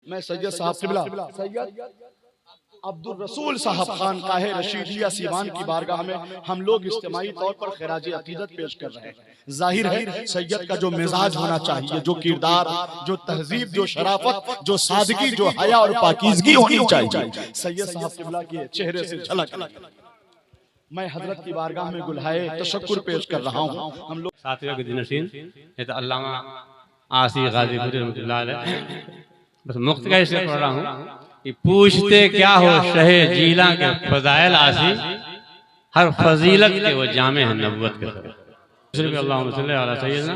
मैं सैयद साहब किबला सैयद अब्दुल रसूल साहब खान काहे रशीदिया सीवान की बारगाह में हम लोग इज्तिमाई तौर पर खिराज अकीदत पेश कर रहे हैं। जाहिर है सैयद का जो मिजाज होना चाहिए, जो किरदार, जो तहजीब, जो शराफत, जो सादगी, जो हया और पाकीज़गी होनी चाहिए, सैयद साहब किबला के चेहरे से झलक। मैं हजरत की बारगाह में गुलहाए तशक्कुर पेश कर रहा हूँ। हम लोग साथियों के दिनशीन अल्लामा आसी गाजीपुरी रहमतुल्लाह अलैह, बस मुक्त का इसलिए पढ़ रहा हूँ कि पूछते क्या हो शहे जीला के फजाइल आसी, हर फजीलत के वो जामे हैं नबुवत के तरफ। अल्लाहुम्मा सल्ली अला सय्यदना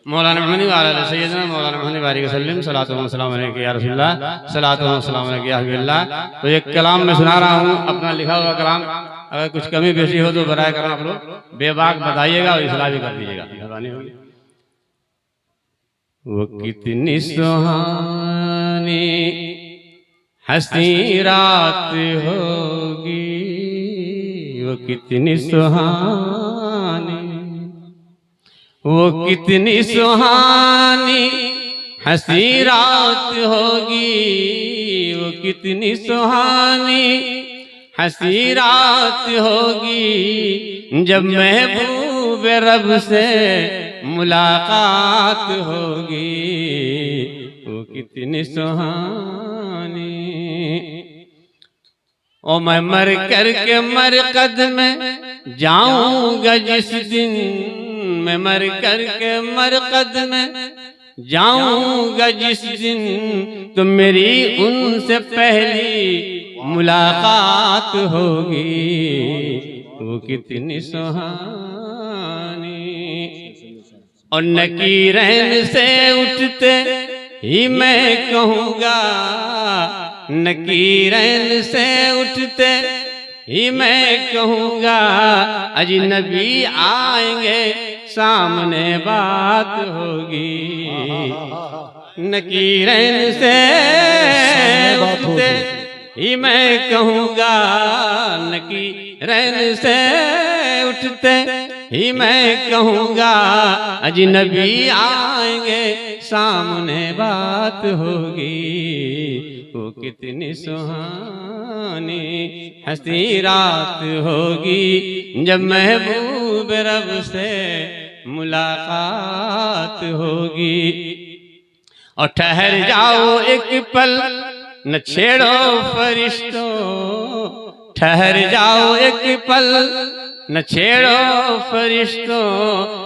मौलाना महमूद वाला सय्यदना मौलाना महमूद बारिक वसल्लम सलातो व सलाम अलैका या रसूलल्लाह सलातो व सलाम अलैका या हबीबल्लाह। तो एक कलाम में सुना रहा हूँ, अपना लिखा हुआ कलाम, अगर कुछ कमी बेशी हो तो बराए करम आप लोग बेबाक बताइएगा और इस्लाह भी कर दीजिएगा, मेहरबानी होगी। वो कितनी सुहानी हंसी रात होगी, वो कितनी सुहानी, वो कितनी सुहानी हंसी रात होगी, वो कितनी सुहानी हंसी रात होगी, जब महबूब रब से मुलाकात होगी, वो कितनी सुहानी। ओ मैं मर करके मरकद में जाऊंगा जिस दिन, मैं मर करके मरकद में जाऊंगा जिस दिन, तो मेरी उनसे पहली मुलाकात होगी, वो कितनी सुहानी। और नकीरैन से उठते ही मैं कहूँगा, नकीरैन से उठते ही मैं कहूँगा, अजनबी आएंगे सामने बात होगी। नकीरैन से उठते ही मैं कहूँगा, नकीरैन से उठते ही मैं कहूँगा, अजनबी आएंगे सामने बात होगी, वो कितनी सुहानी हंसी रात होगी, जब महबूब रब से मुलाकात होगी। और ठहर जाओ एक पल न छेड़ो फरिश्तों, ठहर जाओ एक पल न छेड़ो फरिश्तों,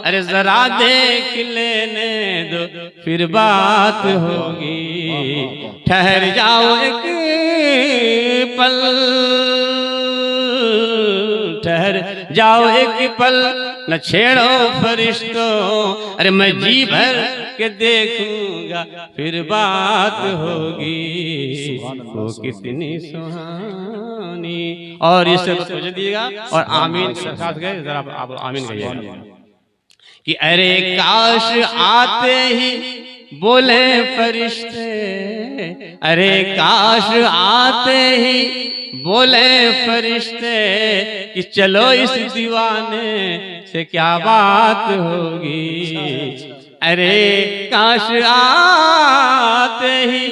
अरे जरा देख लेने दो फिर बात होगी। ठहर जाओ एक पल, ठहर जाओ एक पल न छेड़ो फरिश्तों, अरे मैं जी भर के देखूंगा फिर बात होगी, वो कितनी सुहानी। और इस मुझे दिएगा और आमीन के साथ गए, जरा आप आमीन कहिएगा कि अरे काश आते ही बोले फरिश्ते, अरे काश आते ही बोले फरिश्ते, कि चलो इस दीवाने से क्या बात होगी। अरे काश आते ही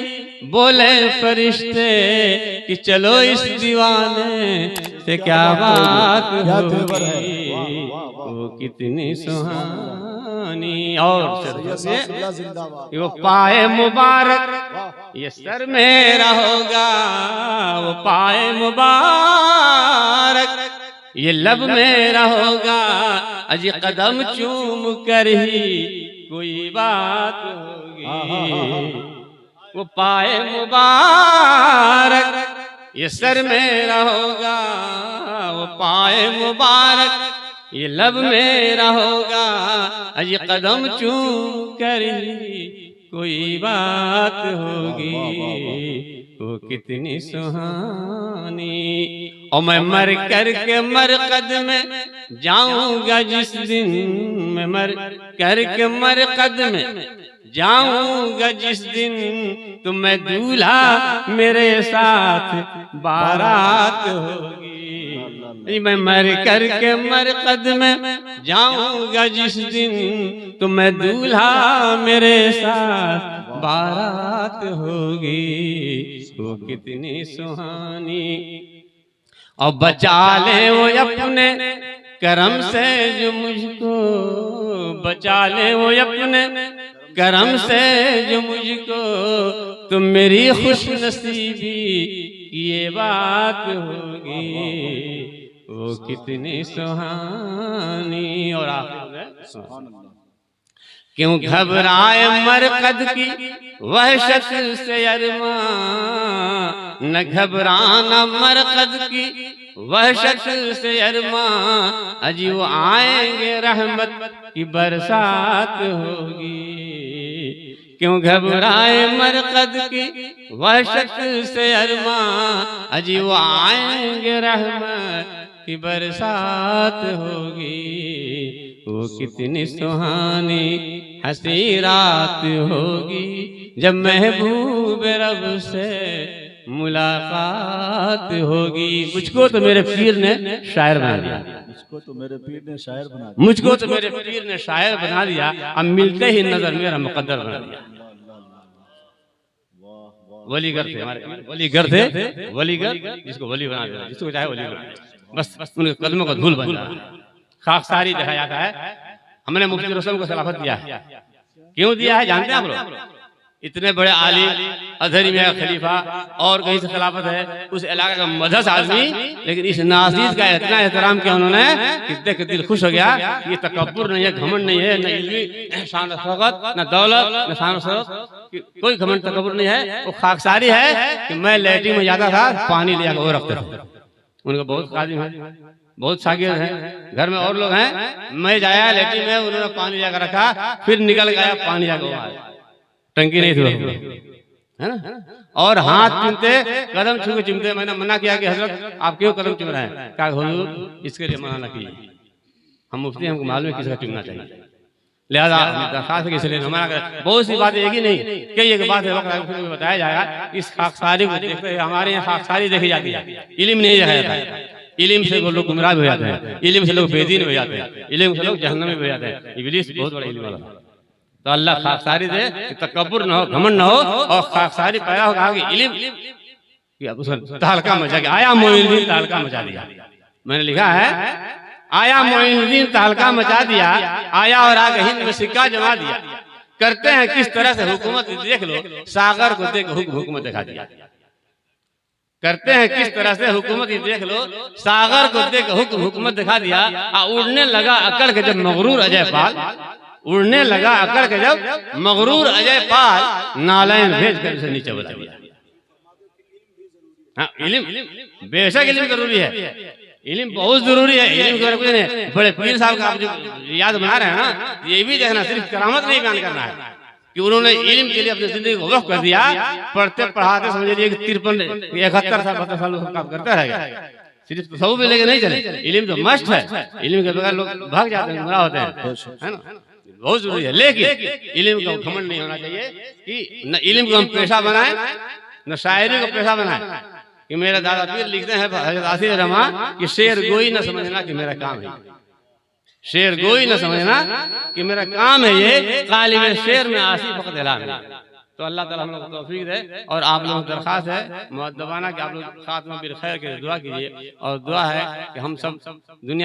बोले फरिश्ते, कि चलो इस दीवाने से क्या बात होगी, वो कितनी सुहानी। और वो पाए मुबारक ये सर मेरा होगा, वो पाए मुबारक ये लब मेरा होगा, अजी कदम चूम कर ही कोई बात होगी। वो पाए मुबारक ये सर मेरा होगा, वो पाए मुबारक ये लब मेरा होगा, अजी कदम चूम कर ही कोई बात होगी, वो कितनी सुहानी। और मैं मर करके मरकद में जाऊंगा जिस दिन, मैं मर करके मरकद में जाऊंगा जिस दिन, तो मैं दूल्हा मेरे साथ बारात होगी। मैं मर करके मरकद में जाऊंगा जिस दिन, तो मैं दूल्हा मेरे साथ बारात होगी वो कितनी सुहानी। और बचा ले वो अपने करम से जो मुझको, बचा ले वो अपने करम से जो मुझको, तो मेरी खुश नसीबी की ये बात होगी वो कितनी सुहानी। और आखिर क्यों घबराए मरकद की वहशत से अरमा, न घबराना मरकद की वहशत से अरमा, अजी वो आएंगे रहमत की बरसात होगी। क्यों घबराए मरकद की वहशत से अरमा, अजी वो आएंगे रहमत की बरसात होगी वो कितनी सुहानी हंसी रात होगी जब महबूब रब से मुलाकात होगी। मुझको तो मेरे पीर ने शायर बना दिया, मुझको तो मेरे पीर ने शायर बना दिया, मुझको तो मेरे पीर ने शायर बना दिया, अब मिलते ही नजर मेरा मुकद्दर बना दिया। वलीगर थे हमारे, वलीगर थे, वलीगर जिसको वली बना दिया, जिसको चाहे वली बना दिया, बस उनके कदमों का धूल बन जाए। खाकसारी देखा जाता है, हमने मुफ्ती रसूल को खिलाफत दिया है। क्यों दिया है जानते हैं आप लोग? इतने बड़े आली अजहरी में खलीफा और कहीं से खिलाफत है, उस इलाके का मदहस आदमी, लेकिन इस नाज़ीज़ का इतना एहतराम किया उन्होंने कि देख के दिल खुश हो गया। ये तकब्बुर नहीं है, घमंड नहीं है, न इल्मी शान शौकत, न दौलत, न शान शौकत, कोई घमंड तकब्बुर नहीं है। वो खाकसारी है कि मैं लैट्रिन में जाता था, पानी ले जाकर वो रखते थे। उनका बहुत काजिम है, बहुत शागिर्द हैं, घर में और लोग हैं। मैं जाया लेटिन में, उन्होंने पानी जाकर रखा, फिर निकल गया पानी जाकर, टंकी नहीं थी, है ना। और हाथ चूमते, कदम छू के चूमते। मैंने मना किया कि हजरत आप क्यों कदम चूम रहे हैं? कहा हुजूर इसके लिए मना न कीजिए, हम मुफ्ती, हमको मालूम है किसका चूमना चाहिए, लिहाजा दरखास्त इसलिए मना कर। बहुत सी बातें एक ही नहीं, कई एक बात है, वक्त बताया जाएगा। इस खाकसारी को देखते हमारे यहाँ खाकसारी देखी जाती है, इल्म नहीं देखा जाता है। इल्म से लोग गुमराह हो जाते हैं, इल्म से लोग बेदीन हो जाते हैं, इल्म से लोग जहन्नम में हो जाते हैं। इब्लीस बहुत बड़ा इल्म वाला। तो अल्लाह खाकसारी दे, तकब्बुर न हो, घमंड न हो, और खाकसारी पैदा हो कहा कि इल्म तहलका मचा के आया मोइनुद्दीन तहलका मचा दिया। मैंने लिखा है आया मोइनुद्दीन तहलका मचा दिया, आया और आगे हिंद में सिक्का जमा दिया। करते हैं किस तरह से हुकूमत, देख लो सागर को देख हुकूमत दिखा दिया। करते हैं किस तरह से हुकूमत, देख लो सागर को देख हुकूमत दिखा दिया। उड़ने लगा अकड़ के जब मगरूर अजय पाल, उड़ने लगा अकड़ के जब मगरूर अजय पाल, नालायन भेज कर उसे नीचे बता दिया। हाँ, इल्म बेशक इल्म जरूरी है, इल्म बहुत जरूरी है। इल्म के कुछ नहीं, बड़े पीर साहब का आप जो याद बना रहे हैं ना, ये भी देखना, सिर्फ करामत नहीं बयान करना है कि उन्होंने इल्म के लिए अपनी जिंदगी को वक्फ कर दिया। पढ़ते पढ़ाते समझ लीजिए 53 71 साल 72 साल काम करता रहेगा। सिर्फ तसव्वुफ लेके नहीं चले, इल्म तो मस्ट है। इल्म के बगैर लोग भाग जाते हैं, गुमराह होते हैं, है ना। बहुत जरूरी है, लेकिन इल्म का घमंड नहीं होना चाहिए कि न इल्म को हम पेशा बनाए, न शायरी को पेशा बनाए। कि मेरे दादा पीर लिखते हैं हज़रत आसिफ रमा कि शेर गोई न समझना कि मेरा काम है, शेर गोई न समझना कि मेरा काम है ये, कालिब शेर में आसिफ फकत एलान है। तो अल्लाह ताला हम लोग को तौफीक दे। और आप लोगों को दरखास्त है मुअद्दबाना कि आप लोग खात्मा बिल खैर के दुआ कीजिए। और दुआ है कि हम सब दुनिया